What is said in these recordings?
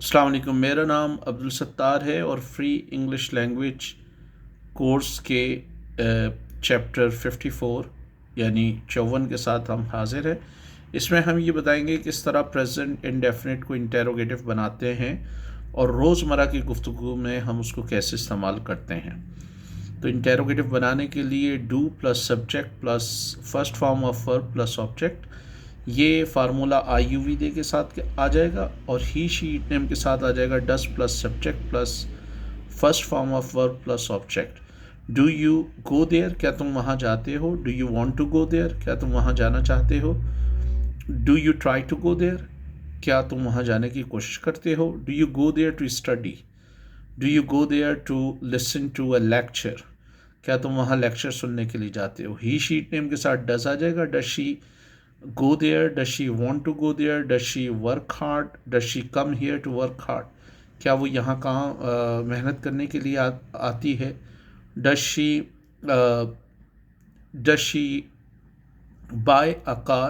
अस्सलाम वालेकुम। मेरा नाम अब्दुल सत्तार है और फ्री इंग्लिश लैंग्वेज कोर्स के चैप्टर 54 यानी 54 के साथ हम हाजिर हैं। इसमें हम ये बताएंगे किस तरह प्रेजेंट इंडेफिनिट को इंटेरोगेटिव बनाते हैं और रोज़मर्रा की गुफ्तगू में हम उसको कैसे इस्तेमाल करते हैं। तो इंटेरोगेटिव बनाने के लिए do plus subject plus first form of verb plus object, ये फार्मूला आई दे के साथ आ जाएगा और ही शी इट नेम के साथ आ जाएगा does plus subject plus first form of verb plus object. Do you go there, क्या तुम वहाँ जाते हो। Do you want to go there, क्या तुम वहाँ जाना चाहते हो। Do you try to go there, क्या तुम वहाँ जाने की कोशिश करते हो। Do you go there to study. Do you go there to listen to a lecture, क्या तुम वहाँ लेक्चर सुनने के लिए जाते हो। ही शी इट नेम के साथ डस आ जाएगा। Does she go there, does she want to go there, does she work hard, does she come here to work hard, क्या वो यहाँ कहाँ मेहनत करने के लिए आती है। does she uh, does she buy a car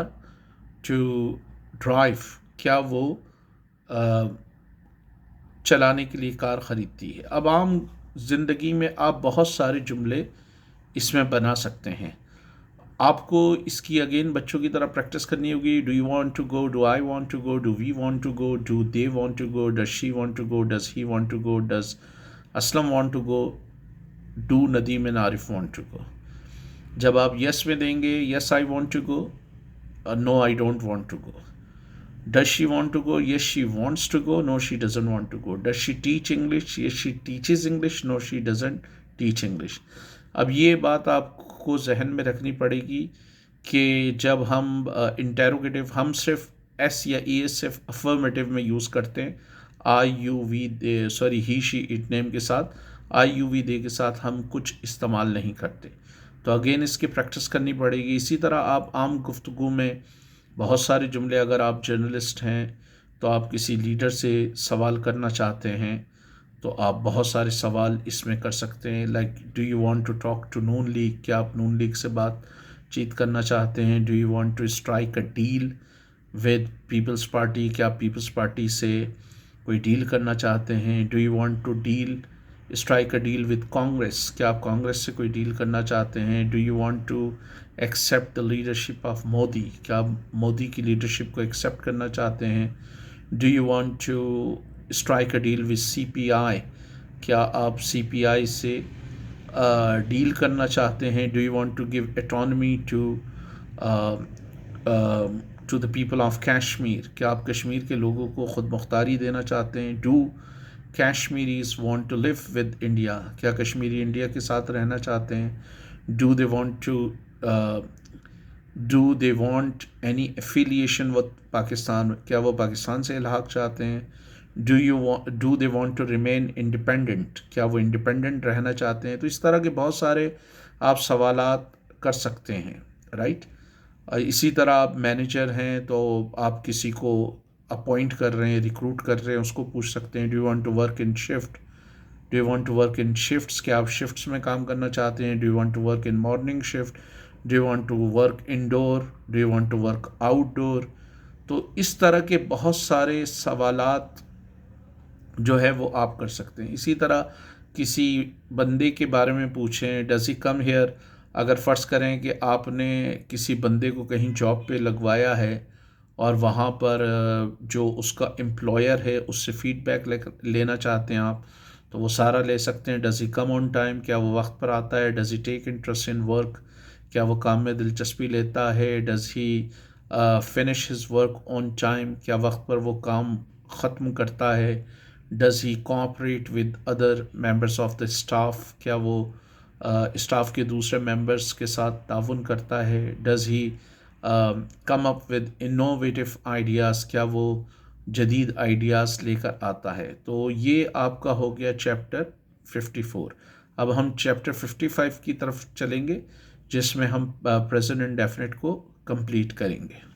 to drive, क्या वो uh, चलाने के लिए कार ख़रीदती है। अब आम ज़िंदगी में आप बहुत सारे जुमले इसमें बना सकते हैं। आपको इसकी अगेन बच्चों की तरह प्रैक्टिस करनी होगी। Do you want to go, do I want to go, do we want to go, do they want to go, does she want to go, does he want to go, does Aslam want to go, do Nadeem and Arif want to go. जब आप yes में देंगे yes I want to go, no I don't want to go. Does she want to go, yes she wants to go, no she doesn't want to go. Does she teach English, yes she teaches English, no she doesn't teach English. अब ये बात आपको जहन में रखनी पड़ेगी कि जब हम इंटेरोगेटिव हम सिर्फ एस या ई एस सिर्फ अफर्मेटिव में यूज़ करते हैं, I you we they sorry he she it name के साथ आई यू वी दे के साथ हम कुछ इस्तेमाल नहीं करते। तो अगेन इसकी प्रैक्टिस करनी पड़ेगी। इसी तरह आप आम गुफ्तगू में बहुत सारे जुमले, अगर आप जर्नलिस्ट हैं तो आप किसी लीडर से सवाल करना चाहते हैं तो आप बहुत सारे सवाल इसमें कर सकते हैं। Like do you want to talk to Noon League, क्या आप नून लीग से बातचीत करना चाहते हैं। Do you want to strike a deal with Peoples Party, क्या आप पीपल्स पार्टी से कोई डील करना चाहते हैं। Do you want to deal strike a deal with Congress, क्या आप कांग्रेस से कोई डील करना चाहते हैं। Do you want to accept the leadership of Modi, क्या आप मोदी की लीडरशिप को एक्सेप्ट करना चाहते हैं। Do you want to strike a deal with CPI, क्या आप CPI से डील करना चाहते हैं। Do you want to give autonomy to the people of Kashmir, क्या आप कश्मीर के लोगों को ख़ुद मुख्तारी देना चाहते हैं। Do Kashmiris want to live with India, क्या कश्मीरी इंडिया के साथ रहना चाहते हैं। Do they want any affiliation with Pakistan, क्या वो पाकिस्तान से इल्हाक चाहते हैं। Do they want to remain independent, क्या वो इंडिपेंडेंट रहना चाहते हैं। तो इस तरह के बहुत सारे आप सवालात कर सकते हैं, राइट। इसी तरह आप मैनेजर हैं तो आप किसी को अपॉइंट कर रहे हैं, रिक्रूट कर रहे हैं, उसको पूछ सकते हैं do you want to work in shift, do you want to work in shifts, क्या आप शिफ्ट्स में काम करना चाहते हैं। Do you want to work in morning shift, do you want to work indoor, do you want to work outdoor. तो इस तरह के बहुत सारे सवालात जो है वो आप कर सकते हैं। इसी तरह किसी बंदे के बारे में पूछें, डज ही कम हेयर। अगर फ़र्ज़ करें कि आपने किसी बंदे को कहीं जॉब पे लगवाया है और वहाँ पर जो उसका एम्प्लॉयर है उससे फ़ीडबैक लेना चाहते हैं आप, तो वो सारा ले सकते हैं। Does he come on time, क्या वो वक्त पर आता है। Does he take interest in work, क्या वो काम में दिलचस्पी लेता है। Does he finish his work on time, क्या वक्त पर वो काम ख़त्म करता है। Does he cooperate with other members of the staff, क्या वो स्टाफ के दूसरे मेंबर्स के साथ ताउन करता है। Does he come up with innovative ideas, क्या वो जदीद आइडियाज़ लेकर आता है। तो ये आपका हो गया चैप्टर 54। अब हम चैप्टर 55 की तरफ चलेंगे जिसमें हम प्रेजेंट इंडेफिनिट को कंप्लीट करेंगे।